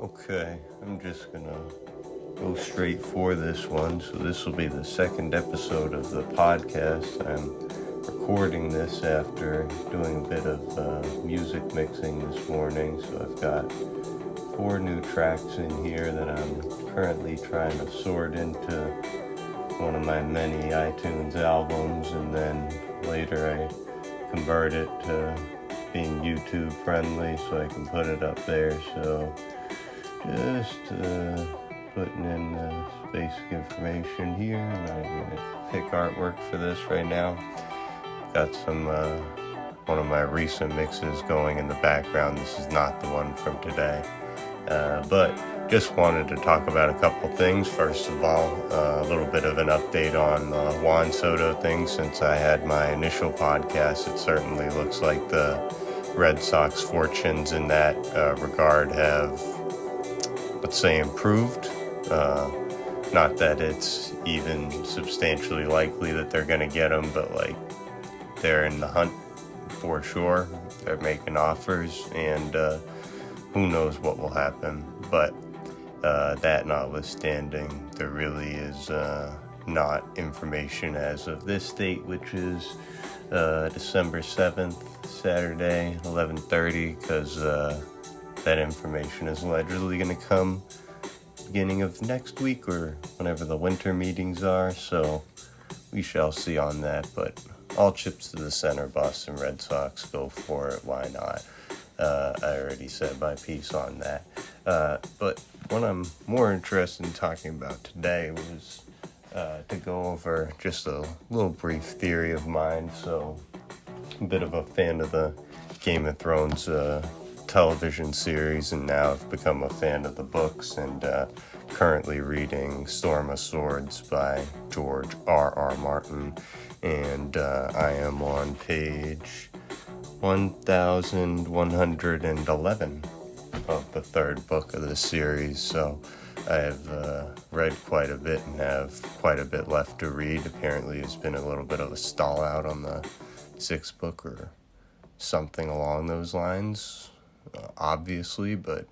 Okay, I'm just gonna go straight for this one. So this will be the second episode of the podcast. I'm recording this after doing a bit of music mixing this morning. So I've got 4 new tracks in here that I'm currently trying to sort into one of my many iTunes albums, and then later I convert it to being YouTube friendly so I can put it up there. So just putting in basic information here. I'm not going to pick artwork for this right now. Got some one of my recent mixes going in the background. This is not the one from today, but just wanted to talk about a couple things. First of all, a little bit of an update on the Juan Soto thing. Since I had my initial podcast, it certainly looks like the Red Sox fortunes in that regard have, let's say, improved. Not that it's even substantially likely that they're going to get him, but like they're in the hunt for sure. They're making offers, and who knows what will happen. But that notwithstanding, there really is not information as of this date, which is December 7th, Saturday, 11:30, because that information is allegedly going to come beginning of next week or whenever the winter meetings are, so we shall see on that. But all chips to the center, Boston Red Sox, go for it, why not? I already said my piece on that. But what I'm more interested in talking about today was to go over just a little brief theory of mine. So I'm a bit of a fan of the Game of Thrones television series, and now I've become a fan of the books, and currently reading Storm of Swords by George R.R. Martin, and I am on page 1111 of the 3rd book of the series. So I have read quite a bit and have quite a bit left to read. Apparently it's been a little bit of a stall out on the 6th book or something along those lines, obviously, but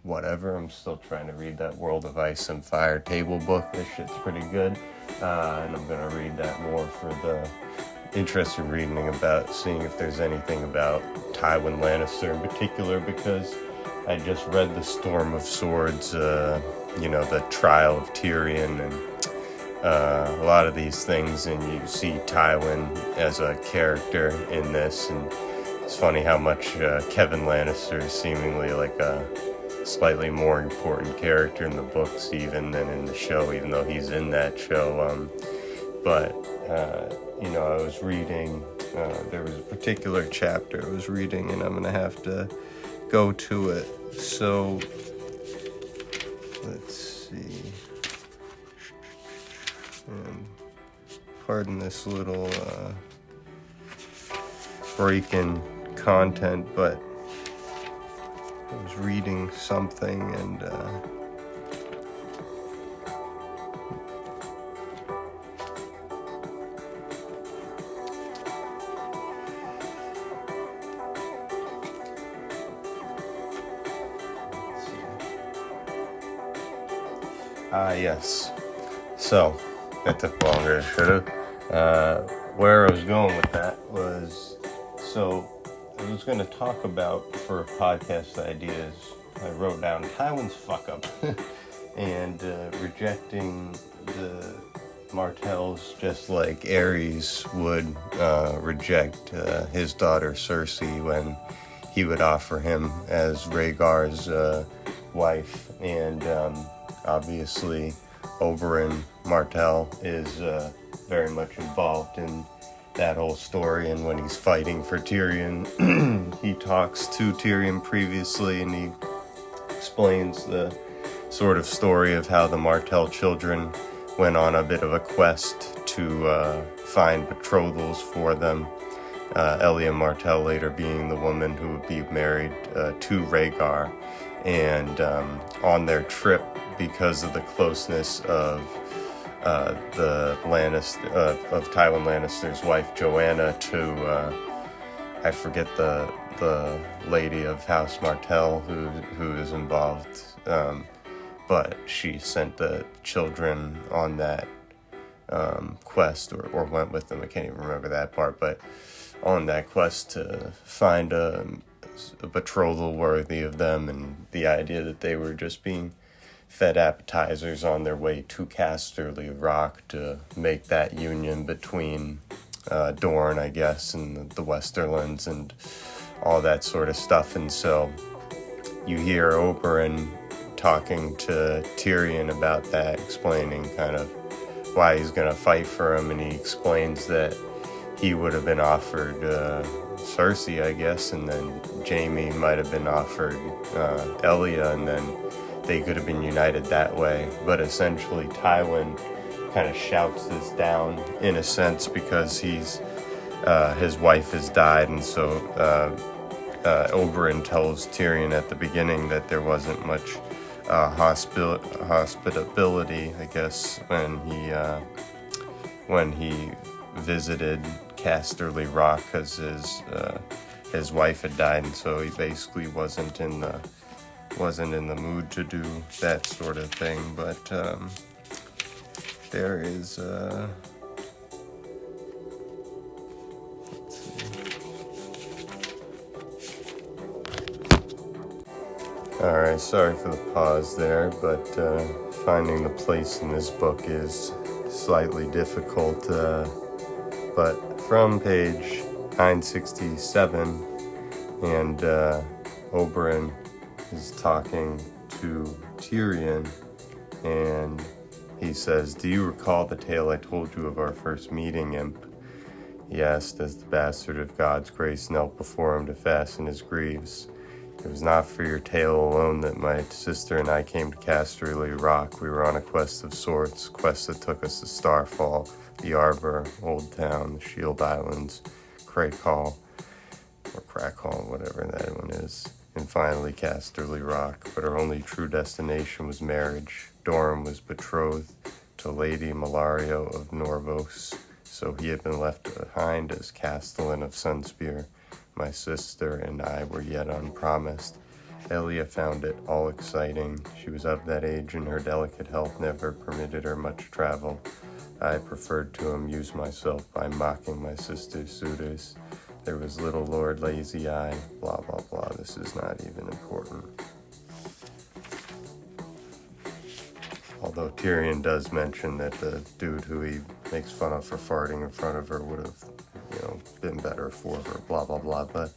whatever. I'm still trying to read that World of Ice and Fire table book. This shit's pretty good, and I'm going to read that more for the interest in reading about, seeing if there's anything about Tywin Lannister in particular, because I just read the Storm of Swords, the trial of Tyrion, and a lot of these things, and you see Tywin as a character in this, and it's funny how much Kevin Lannister is seemingly like a slightly more important character in the books even than in the show, even though he's in that show. But I was reading, there was a particular chapter I was reading, and I'm going to have to go to it. So, let's see. Pardon this little break in content, but I was reading something, and yes. So, that took longer than it should have. Where I was going with that was, so I was going to talk about, for podcast ideas, I wrote down Tywin's fuck up and rejecting the Martells, just like Aerys would reject his daughter Cersei when he would offer him as Rhaegar's wife. And obviously Oberyn Martell is very much involved in that whole story, and when he's fighting for Tyrion, he talks to Tyrion previously, and he explains the sort of story of how the Martell children went on a bit of a quest to find betrothals for them. Elia Martell later being the woman who would be married to Rhaegar, and on their trip, because of the closeness of the Lannister of Tywin Lannister's wife Joanna to I forget the the lady of House Martell who is involved, but she sent the children on that quest, or went with them. I can't even remember that part, but on that quest to find a betrothal worthy of them, and the idea that they were just being fed appetizers on their way to Casterly Rock to make that union between Dorne, I guess, and the Westerlands and all that sort of stuff. And so you hear Oberyn talking to Tyrion about that, explaining kind of why he's going to fight for him, and he explains that he would have been offered Cersei, I guess, and then Jaime might have been offered Elia, and then they could have been united that way. But essentially Tywin kind of shouts this down in a sense because his wife has died, and so Oberyn tells Tyrion at the beginning that there wasn't much hospitability, I guess, when he visited Casterly Rock, because his wife had died, and so he basically wasn't in the mood to do that sort of thing. But there is let's see. Alright, sorry for the pause there, but finding the place in this book is slightly difficult, but from page 967, and Oberyn is talking to Tyrion, and he says, "Do you recall the tale I told you of our first meeting, Imp?" He asked as the bastard of God's grace knelt before him to fasten his greaves. "It was not for your tale alone that my sister and I came to Casterly Rock. We were on a quest of sorts, a quest that took us to Starfall, the Arbor, Old Town, the Shield Islands, Crackhall, or Crackhall, whatever that one is, and finally Casterly Rock. But our only true destination was marriage. Dorne was betrothed to Lady Malario of Norvos, so he had been left behind as Castellan of Sunspear. My sister and I were yet unpromised. Elia found it all exciting. She was of that age, and her delicate health never permitted her much travel. I preferred to amuse myself by mocking my sister's suitors. There was little Lord Lazy Eye, blah, blah, blah. This is not even important." Although Tyrion does mention that the dude who he makes fun of for farting in front of her would have, been better for her, blah, blah, blah. But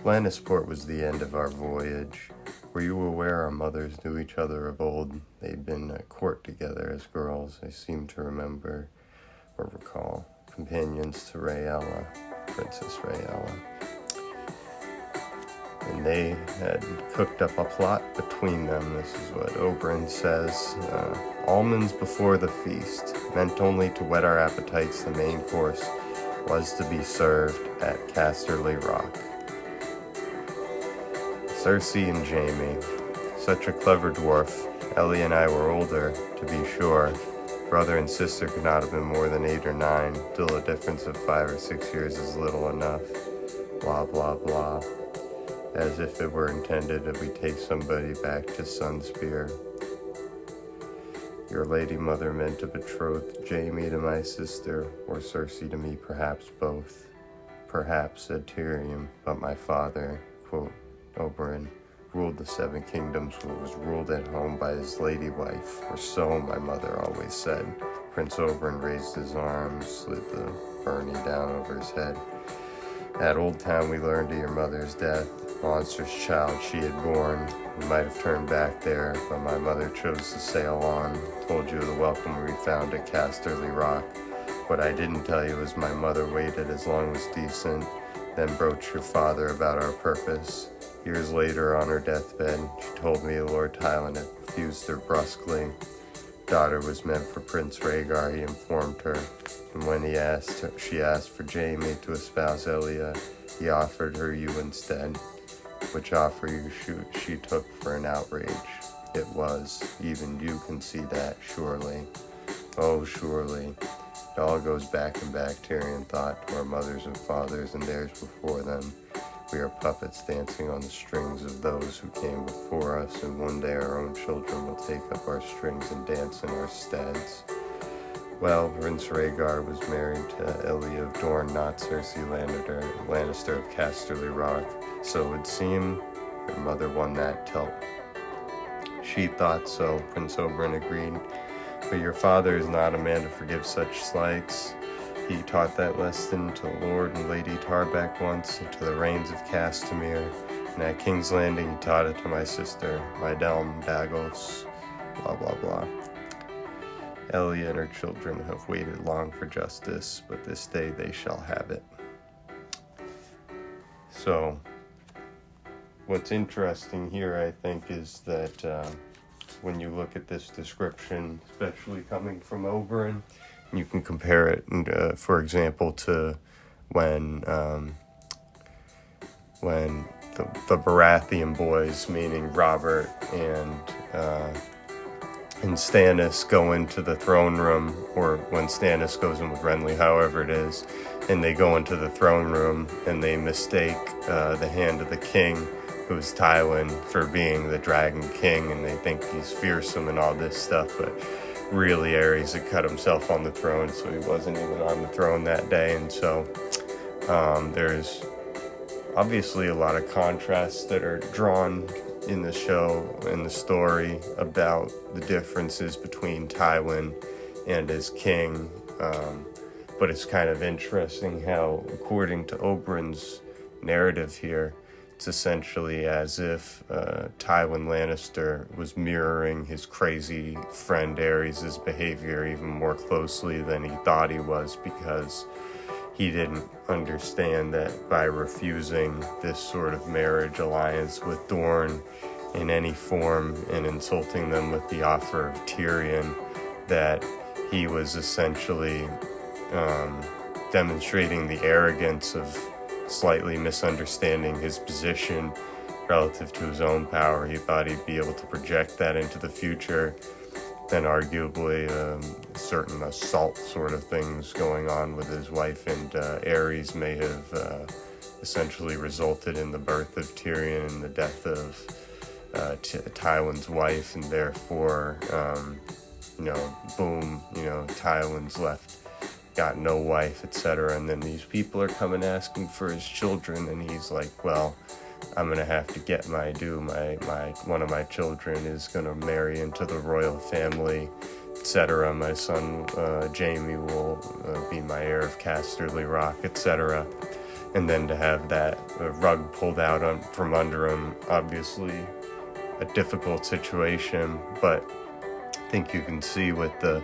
Lannisport was the end of our voyage. Were you aware our mothers knew each other of old? They'd been at court together as girls. I seem to remember or recall. Companions to Rhaella, Princess Rhaella. And they had cooked up a plot between them. This is what Oberyn says. Almonds before the feast, meant only to whet our appetites. The main course was to be served at Casterly Rock. Cersei and Jaime. Such a clever dwarf. Ellie and I were older, to be sure. Brother and sister could not have been more than 8 or 9. Still a difference of 5 or 6 years is little enough. Blah, blah, blah. As if it were intended that we take somebody back to Sunspear. Your lady mother meant to betroth Jaime to my sister, or Cersei to me, perhaps both. Perhaps, said Tyrion, but my father, quote, Oberyn, ruled the 7 kingdoms, but was ruled at home by his lady wife, or so my mother always said. Prince Oberyn raised his arms, slid the byrnie down over his head. At Old Town we learned of your mother's death, monstrous child she had borne. We might have turned back there, but my mother chose to sail on. Told you of the welcome we found at Casterly Rock. What I didn't tell you was my mother waited as long as decent, then broached your father about our purpose. Years later, on her deathbed, she told me Lord Tywin had refused her brusquely. Daughter was meant for Prince Rhaegar, he informed her, and when she asked for Jaime to espouse Elia, he offered her you instead, which offer she took for an outrage. It was. Even you can see that, surely. Oh, surely. It all goes back and back, Tyrion thought, to our mothers and fathers and theirs before them. We are puppets dancing on the strings of those who came before us, and one day our own children will take up our strings and dance in our steads. Well, Prince Rhaegar was married to Elia of Dorne, not Cersei Lannister of Casterly Rock, so it would seem her mother won that tilt. She thought so, Prince Oberyn agreed. But your father is not a man to forgive such slights. He taught that lesson to Lord and Lady Tarbeck once, and to the Rains of Castamere, and at King's Landing he taught it to my sister, my Delm Dagos, blah blah blah. Elia and her children have waited long for justice, but this day they shall have it. So, what's interesting here, I think, is that when you look at this description, especially coming from Oberyn, you can compare it, for example, to when the Baratheon boys, meaning Robert and Stannis, go into the throne room, or when Stannis goes in with Renly, however it is, and they go into the throne room and they mistake the hand of the king, who's Tywin, for being the Dragon King, and they think he's fearsome and all this stuff, but really Aerys had cut himself on the throne, so he wasn't even on the throne that day. And so there's obviously a lot of contrasts that are drawn in the show, in the story, about the differences between Tywin and his king, but it's kind of interesting how, according to Oberyn's narrative here, it's essentially as if Tywin Lannister was mirroring his crazy friend Aerys' behavior even more closely than he thought he was, because he didn't understand that by refusing this sort of marriage alliance with Dorne in any form and insulting them with the offer of Tyrion, that he was essentially demonstrating the arrogance of slightly misunderstanding his position relative to his own power. He thought he'd be able to project that into the future, then arguably certain assault sort of things going on with his wife and Aerys may have essentially resulted in the birth of Tyrion and the death of Tywin's wife, and therefore, boom, Tywin's left, got no wife, etc. And then these people are coming asking for his children, and he's like, well, I'm gonna have to get my due. My one of my children is gonna marry into the royal family, etc. My son Jaime will be my heir of Casterly Rock, etc. And then to have that rug pulled out from under him, obviously a difficult situation, but I think you can see with the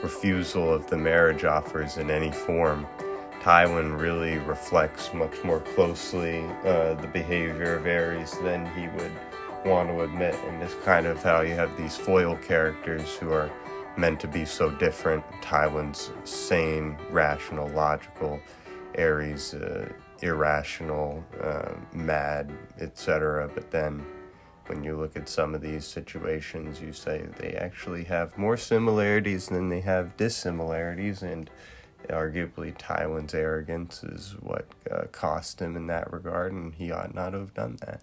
refusal of the marriage offers in any form, Tywin really reflects much more closely the behavior of Aerys than he would want to admit. And it's kind of how you have these foil characters who are meant to be so different. Tywin's sane, rational, logical, Aerys irrational, mad, etc. But then when you look at some of these situations, you say they actually have more similarities than they have dissimilarities, and arguably Tywin's arrogance is what cost him in that regard, and he ought not to have done that.